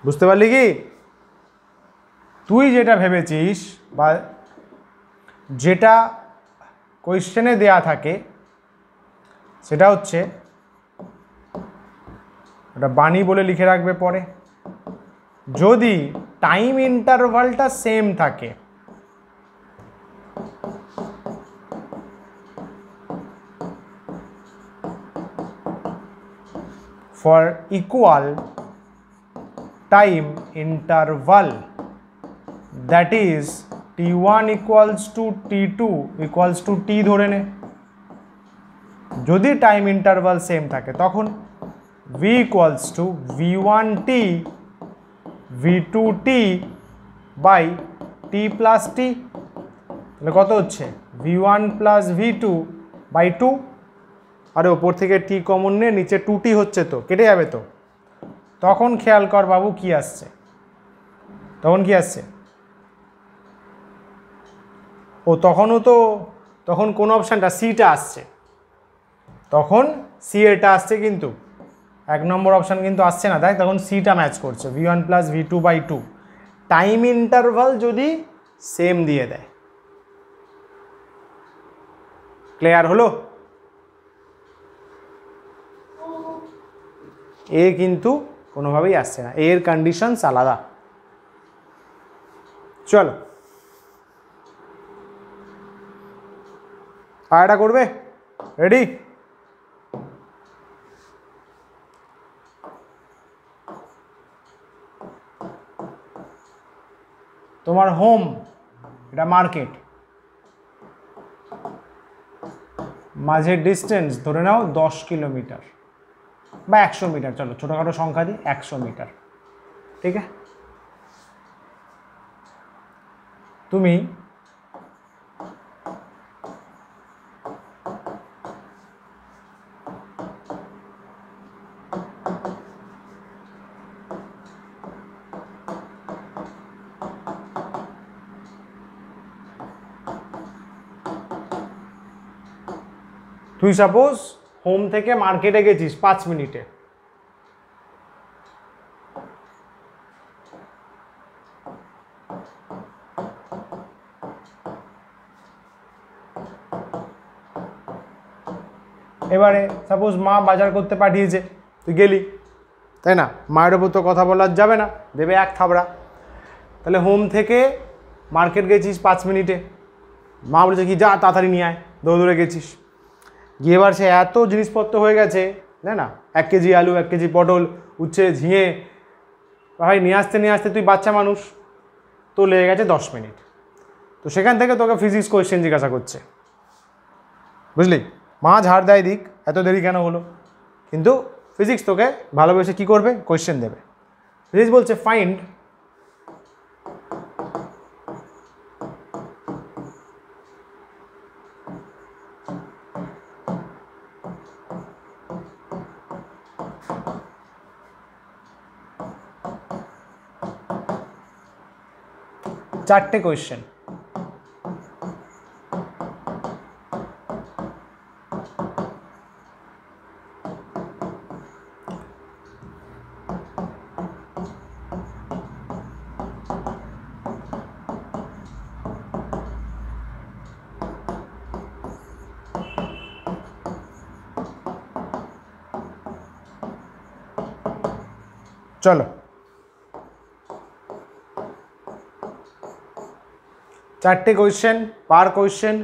বুঝতে পারলি কি? তুই যেটা ভেবেছিস বা যেটা কোয়েশ্চেনে দেয়া থাকে সেটা হচ্ছে, ওটা বাণী বলে লিখে রাখবে পরে, যদি টাইম ইন্টারভালটা সেম থাকে, for equal time interval, that is T1 equals to T2 equals to T ধরে নে। যদি টাইম ইন্টারভাল সেম থাকে তখন V equals to V1T V2T by T plus T। তাহলে কত হচ্ছে? V1 plus V2 by 2। আরে ওপর থেকে T কমন নে, নিচে 2T হচ্ছে, তো কেটে যাবে তো। তখন খেয়াল কর বাবু কি আসছে, তখন কি আসছে? ও তখন কোন অপশানটা? সিটা আসছে, তখন সি এটা আসছে, কিন্তু 1 নম্বর অপশান কিন্তু আসছে না, তাই তখন সিটা ম্যাচ করছে, V1 plus V2 by 2। Time interval যদি সেম দিয়ে দেয়। ক্লিয়ার হলো? এ কিন্তু কোনোভাবেই আসছে না, এর কন্ডিশনস আলাদা। চলো আর এটা করবে, রেডি? তোমার হোম, এটা মার্কেট, মাঝের ডিস্টেন্স ধরে নাও 10 কিলোমিটার বা 100 মিটার, চলো ছোটোখাটো সংখ্যা দিই, 100 মিটার, ঠিক আছে? তুমি সাপোজ হোম থেকে মার্কেটে গেছিস 5 মিনিটে, এবারে সাপোজ মা বাজার করতে পাঠিয়েছে, তুই গেলি, তাই না? মায়ের ওপর তো কথা বলা যাবে না, দেবে এক থাবড়া। তাহলে হোম থেকে মার্কেট গেছিস 5 মিনিটে, মা বলেছে কি যা তাড়াতাড়ি নিয়ে আয়, দৌড়ে গেছিস, গিয়ে এবার সে এত জিনিসপত্র হয়ে গেছে, তাই না? 1 কেজি আলু, 1 কেজি পটল, উচ্ছে, ঝিঙে, ভাই নিয়ে আসতে তুই বাচ্চা মানুষ, তো লেগে গেছে 10 মিনিট। তো সেখান থেকে তোকে ফিজিক্স কোয়েশ্চেন জিজ্ঞাসা করছে, বুঝলি? মা ঝাড় দেয় দিক, এত দেরি কেন হলো, কিন্তু ফিজিক্স তোকে ভালোবেসে কি করবে? কোয়েশ্চেন দেবে। ফিজিক্স বলছে ফাইন্ড চারটে কোয়েশ্চেন। চলো চারটে কোয়েশ্চেন, পার কোয়েশ্চেন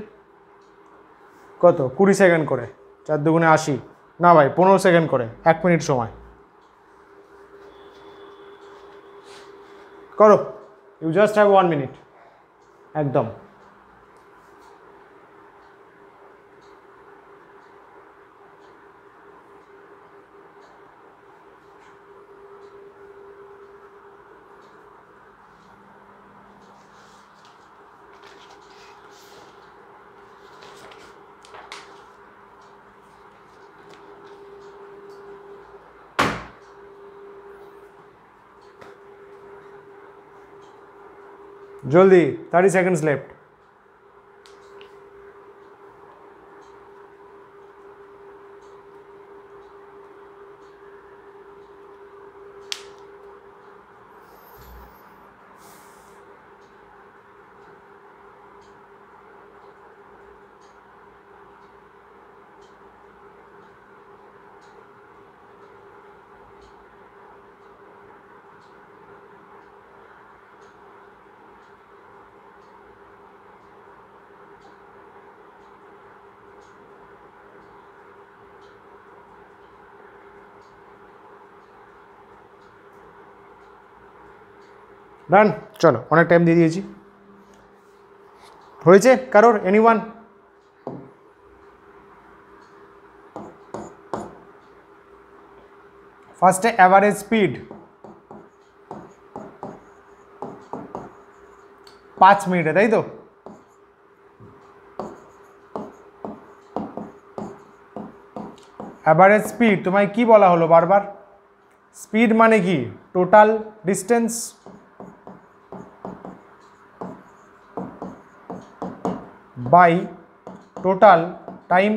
কত 20 সেকেন্ড করে, 4 দুগুণে 80, না ভাই 15 সেকেন্ড করে, 1 মিনিট সময় করো। ইউ জাস্ট হ্যাভ 1 মিনিট একদম। জলদি, 30 seconds left. ডান, চলো অনেক টাইম দিয়ে দিয়েছি। হয়েছে কারোর? এনিওয়ান? ফার্স্টে অ্যাভারেজ স্পিড 5 মিনিটে, তাই তো? অ্যাভারেজ স্পিড তোমায় কি বলা হলো বারবার? স্পিড মানে কি? Total distance by total time,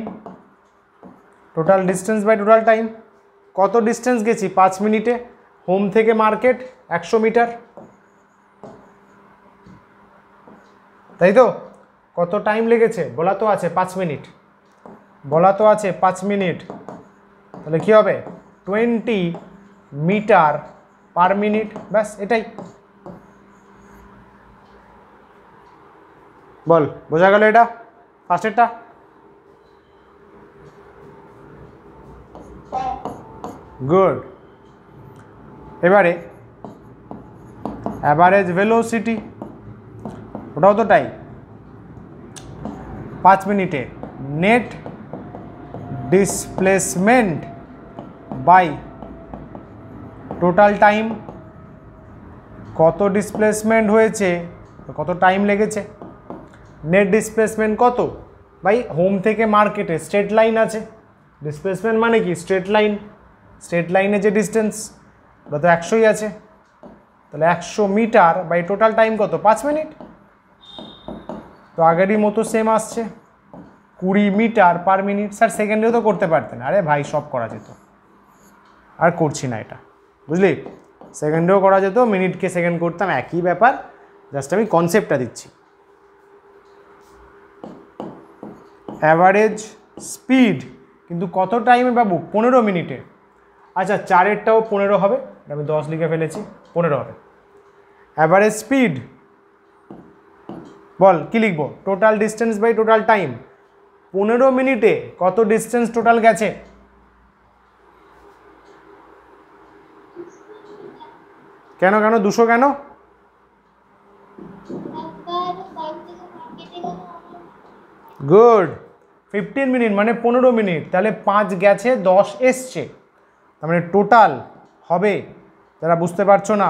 total distance by total time. কত ডিস্টেন্স গেছি 5 মিনিটে? হোম থেকে মার্কেট 100 মিটার, তাই তো? কত টাইম লেগেছে বলা তো আছে 5 মিনিট, বলা তো আছে 5 মিনিট। তাহলে কী হবে? 20 মিটার পার মিনিট, ব্যাস এটাই। বল বোঝা গেল এটা ফার্স্টেরটা? গুড। এবারে অ্যাভারেজ ভেলোসিটি, ওটাও তো তাই 5 মিনিটে। Net displacement by total time, কত ডিসপ্লেসমেন্ট হয়েছে, কত টাইম লেগেছে। নেট ডিসপ্লেসমেন্ট কত? ভাই হোম থেকে মার্কেটে স্ট্রেট লাইন আছে, ডিসপ্লেসমেন্ট মানে কি? স্ট্রেট লাইন, স্ট্রেট লাইনে যে ডিস্টেন্স ওটা তো 100ই আছে। তাহলে 100 মিটার বাই টোটাল টাইম কত? 5 মিনিট। তো আগেরই মতো সেম আসছে 20 মিটার পার মিনিট। স্যার সেকেন্ডেও তো করতে পারতেন। আরে ভাই সব করা যেত, আর করছি না এটা, বুঝলি? সেকেন্ডেও করা যেত, মিনিটকে সেকেন্ড করতাম, একই ব্যাপার, জাস্ট আমি কনসেপ্টটা দিচ্ছি। অ্যাভারেজ স্পিড কিন্তু কত টাইমে বাবু? 15 মিনিটে। আচ্ছা 4-এরটাও 15 হবে, আমি 10 লিখে ফেলেছি, 15 হবে। অ্যাভারেজ স্পিড বল কি লিখবো? Total distance by total time. 15 মিনিটে কত ডিস্টেন্স টোটাল গেছে? কেন কেন 200 কেন? গুড। 15 মিনিট মানে 15 মিনিট, তাহলে 5 গেছে 10 এসছে, তার মানে টোটাল হবে, যারা বুঝতে পারছো না,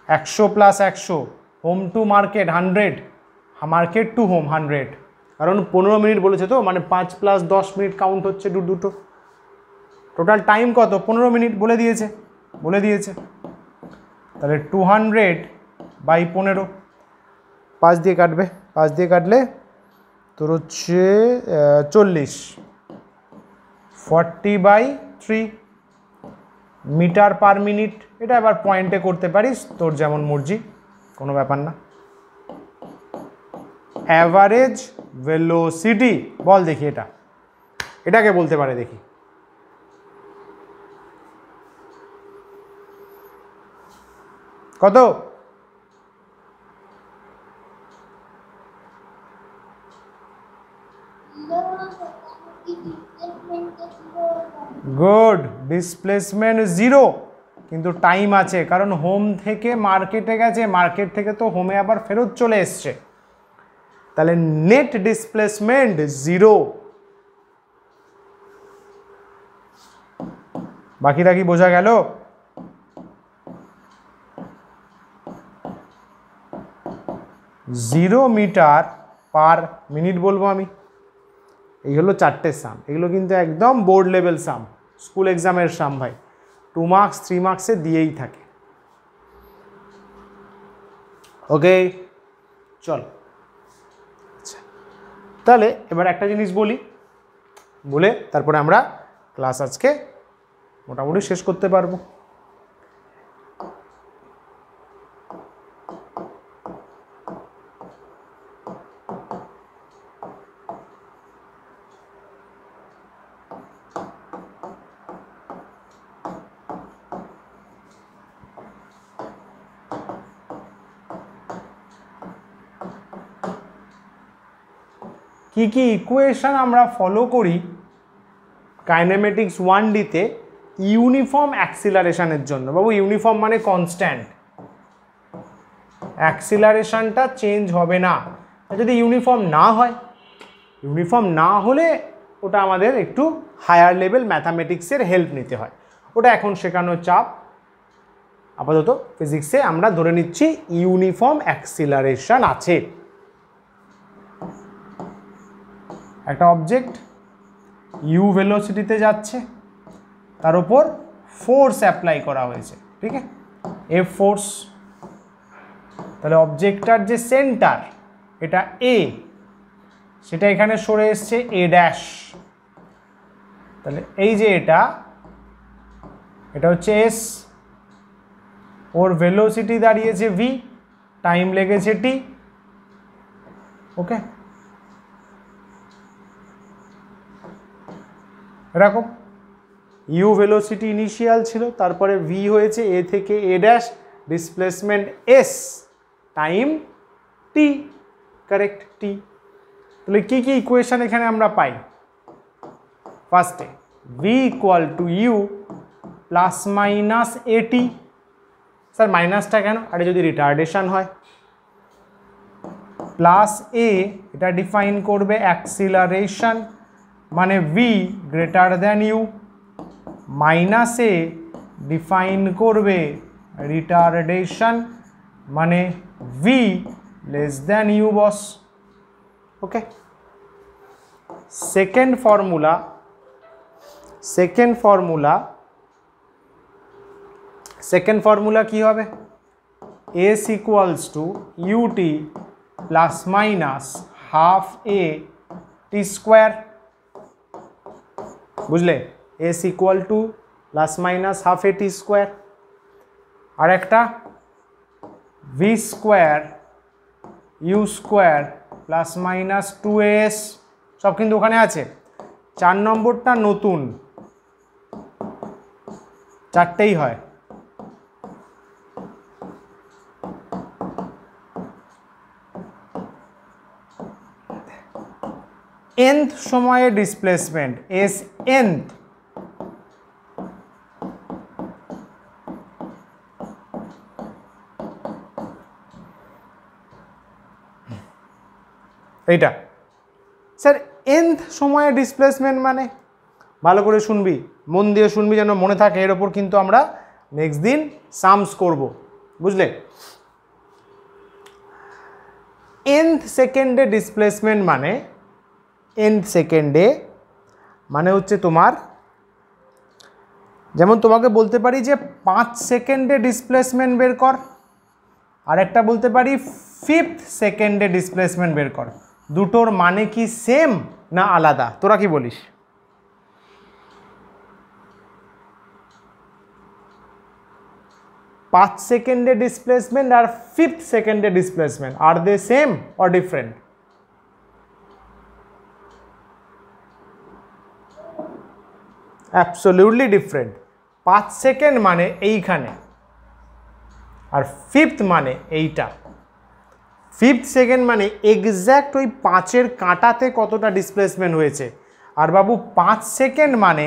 100 + 100, home to market 100, market to home 100, কারণ 15 মিনিট বলেছে তো, মানে 5 + 10 মিনিট কাউন্ট হচ্ছে দুটো। টোটাল টাইম কত? 15 মিনিট বলে দিয়েছে, বলে দিয়েছে। তাহলে 200 বাই 15, 5 দিয়ে কাটবে, 5 দিয়ে কাটলে তোর হচ্ছে 40, 40/3 মিটার পার মিনিট। এটা আবার পয়েন্টে করতে পারিস, তোর যেমন মর্জি, কোনো ব্যাপার না। অ্যাভারেজ ভেলোসিটি বল দেখি, এটাকে বলতে পারে দেখি। কত? গুড, ডিসপ্লেসমেন্ট 0, কিন্তু টাইম আছে, কারণ হোম থেকে মার্কেটে গেছে, মার্কেট থেকে তো হোমে আবার ফেরত চলে এসছে, তাহলে নেট ডিসপ্লেসমেন্ট 0। বাকিটা কি বোঝা গেল? জিরো মিটার পার মিনিট বলবো আমি। এই হলো 4টে সাম, এগুলো কিন্তু একদম বোর্ড লেভেল সাম, স্কুল এক্সামের সাম ভাই, 2 মার্কস 3 মার্কসে দিয়েই থাকে। ওকে চল, আচ্ছা তাহলে এবার একটা জিনিস বলি, বলে তারপরে আমরা ক্লাস আজকে মোটামুটি শেষ করতে পারবো। কি কি ইকুয়েশন আমরা ফলো করি কাইনেমেটিক্স 1D-তে ইউনিফর্ম অ্যাক্সিলারেশনের জন্য? বাবু ইউনিফর্ম মানে কনস্ট্যান্ট, অ্যাক্সিলারেশনটা চেঞ্জ হবে না। যদি ইউনিফর্ম না হয়, ইউনিফর্ম না হলে ওটা আমাদের একটু হায়ার লেভেল ম্যাথামেটিক্সের হেল্প নিতে হয়, ওটা এখন শেখানোর চাপ। আপাতত ফিজিক্সে আমরা ধরে নিচ্ছি ইউনিফর্ম অ্যাক্সিলারেশন আছে। একটা অবজেক্ট ইউ ভেলোসিটিতে যাচ্ছে, তার উপর ফোর্স অ্যাপ্লাই করা হয়েছে, ঠিক আছে, এফ ফোর্স। তাহলে অবজেক্টটার যে সেন্টার এটা এ, সেটা এখানে সরে এসছে এ ড্যাশ। তাহলে এই যে এটা হচ্ছে এস, ওর ভেলোসিটি দাঁড়িয়েছে ভি, টাইম লেগেছে টি। ওকে, এরকম ইউ ভেলোসিটি ইনিশিয়াল ছিল, তারপরে ভি হয়েছে এ থেকে A dash, displacement S, time T, correct T. তাহলে কি কি ইকুয়েশন এখানে আমরা পাই? ফার্স্টে V equal to U plus minus at. Sir মাইনাসটা কেন? আরে যদি রিটার্ডেশন হয়, প্লাস এ এটা ডিফাইন করবে অ্যাক্সিলারেশন, মানে v greater than u, minus a define করবে রিটার্ডেশন, মানে v less than u boss. Okay, second formula কি হবে? S equals to u t plus minus half a t square. বুঝলে, s equal to plus minus half a t square. আর একটা v square u square plus minus 2as, সব কিন্তু ওখানে আছে। 4 নম্বরটা নতুন, 4টেই হয়। nth সময়ে ডিসপ্লেসমেন্ট এস nth, এইটা স্যার nth সময়ে ডিসপ্লেসমেন্ট মানে, ভালো করে শুনবি, মন দিয়ে শুনবি যেন মনে থাকে, এর ওপর কিন্তু আমরা নেক্সট দিন সামস করব, বুঝলে। nth সেকেন্ডে ডিসপ্লেসমেন্ট মানে, nth সেকেন্ডে মানে হচ্ছে তোমার, যেমন তোমাকে বলতে পারি যে 5 সেকেন্ডে ডিসপ্লেসমেন্ট বের কর, আর একটা বলতে পারি ফিফথ সেকেন্ডে ডিসপ্লেসমেন্ট বের কর। দুটোর মানে কি সেম না আলাদা? তোরা কি বলিস? পাঁচ সেকেন্ডে ডিসপ্লেসমেন্ট আর ফিফথ সেকেন্ডে ডিসপ্লেসমেন্ট, আর they same or different? Absolutely different. 5 second মানে এইখানে, আর ফিফথ মানে এইটা। ফিফথ সেকেন্ড মানে এক্স্যাক্ট ওই 5-এর কাঁটাতে কতটা ডিসপ্লেসমেন্ট হয়েছে, আর বাবু 5 সেকেন্ড মানে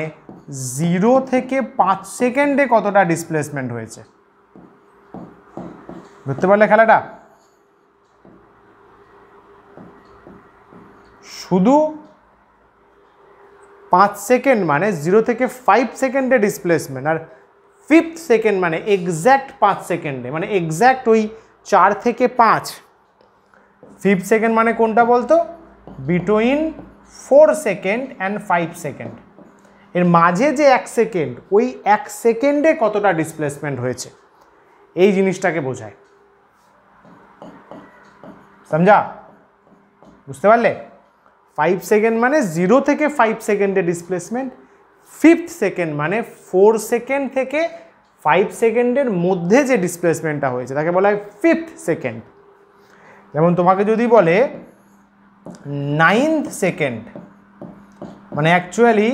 0 থেকে 5 সেকেন্ডে কতটা ডিসপ্লেসমেন্ট হয়েছে। বুঝতে পারলে খেলাটা? শুধু 5 সেকেন্ড মানে 0 থেকে 5 সেকেন্ডে ডিসপ্লেসমেন্ট, আর ফিফথ সেকেন্ড মানে এক্স্যাক্ট 5 সেকেন্ডে, মানে এক্স্যাক্ট ওই 4 থেকে 5। ফিফথ সেকেন্ড মানে কোনটা বলতো? বিটুইন 4 সেকেন্ড অ্যান্ড 5 সেকেন্ড, এর মাঝে যে 1 সেকেন্ড, ওই 1 সেকেন্ডে কতটা ডিসপ্লেসমেন্ট হয়েছে, এই জিনিসটাকে বোঝায়। সমঝা? বুঝতে পারলে? 5 সেকেন্ড মানে 0 থেকে 5 সেকেন্ডে ডিসপ্লেসমেন্ট, ফিফথ সেকেন্ড মানে 4 সেকেন্ড থেকে 5 সেকেন্ডের মধ্যে যে ডিসপ্লেসমেন্টটা হয়েছে তাকে বলা হয় ফিফথ সেকেন্ড। যেমন তোমাকে যদি বলে 9th সেকেন্ড, মানে অ্যাকচুয়ালি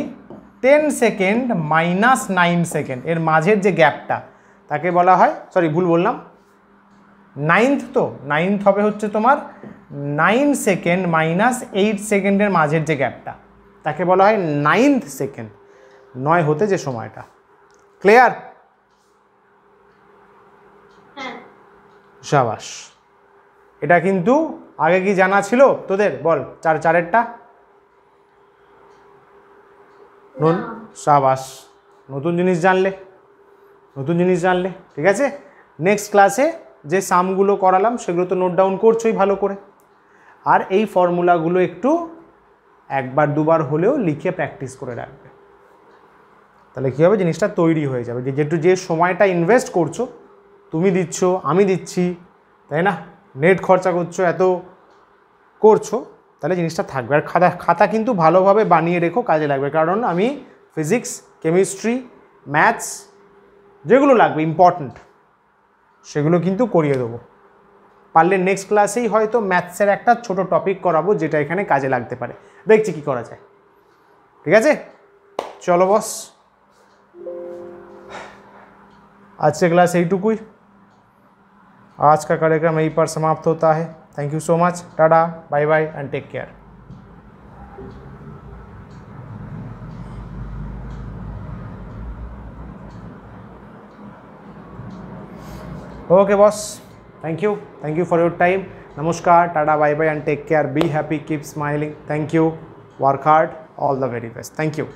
10 সেকেন্ড মাইনাস 9 সেকেন্ড, এর মাঝের যে গ্যাপটা তাকে বলা হয়, সরি ভুল বললাম, 9th, তো 9th হবে হচ্ছে তোমার 9 সেকেন্ড মাইনাস 8 সেকেন্ডের মাঝের যে গ্যাপটা তাকে বলা হয় 9th সেকেন্ড, 9 হতে যে সময়টা। ক্লিয়ার? শাবাশ। এটা কিন্তু আগে কি জানা ছিল তোদের? বল, 4-4-এরটা। শাবাশ, নতুন জিনিস জানলে, নতুন জিনিস জানলে। ঠিক আছে, নেক্সট ক্লাসে যে সামগুলো করালাম সেগুলো তো নোট ডাউন করছোই ভালো করে, আর এই ফর্মুলাগুলো একটু একবার দুবার হলেও লিখে প্র্যাকটিস করে রাখবে। তাহলে কী হবে, জিনিসটা তৈরি হয়ে যাবে। যে সময়টা ইনভেস্ট করছো, তুমি দিচ্ছ, আমি দিচ্ছি, তাই না? নেট খরচা করছো, এত করছো, তাহলে জিনিসটা থাকবে। আর খাতা কিন্তু ভালোভাবে বানিয়ে রেখো, কাজে লাগবে। কারণ আমি ফিজিক্স, কেমিস্ট্রি, ম্যাথস যেগুলো লাগবে ইম্পর্ট্যান্ট সেগুলো কিন্তু করিয়ে দেবো। পারলে নেক্সট ক্লাসেই হয়তো ম্যাথসের একটা ছোট টপিক করাবো যেটা এখানে কাজে লাগতে পারে, দেখছি কি করা যায়। ঠিক আছে, চলো বস, আজকে क्लास এইটুকুই। आज का कार्यक्रम यहीं पर समाप्त होता है। Thank you so much, tata, bye bye and take care. Okay boss, thank you for your time. Namaskar, tata, bye bye and take care. Be happy, keep smiling. Thank you, work hard, all the very best. Thank you.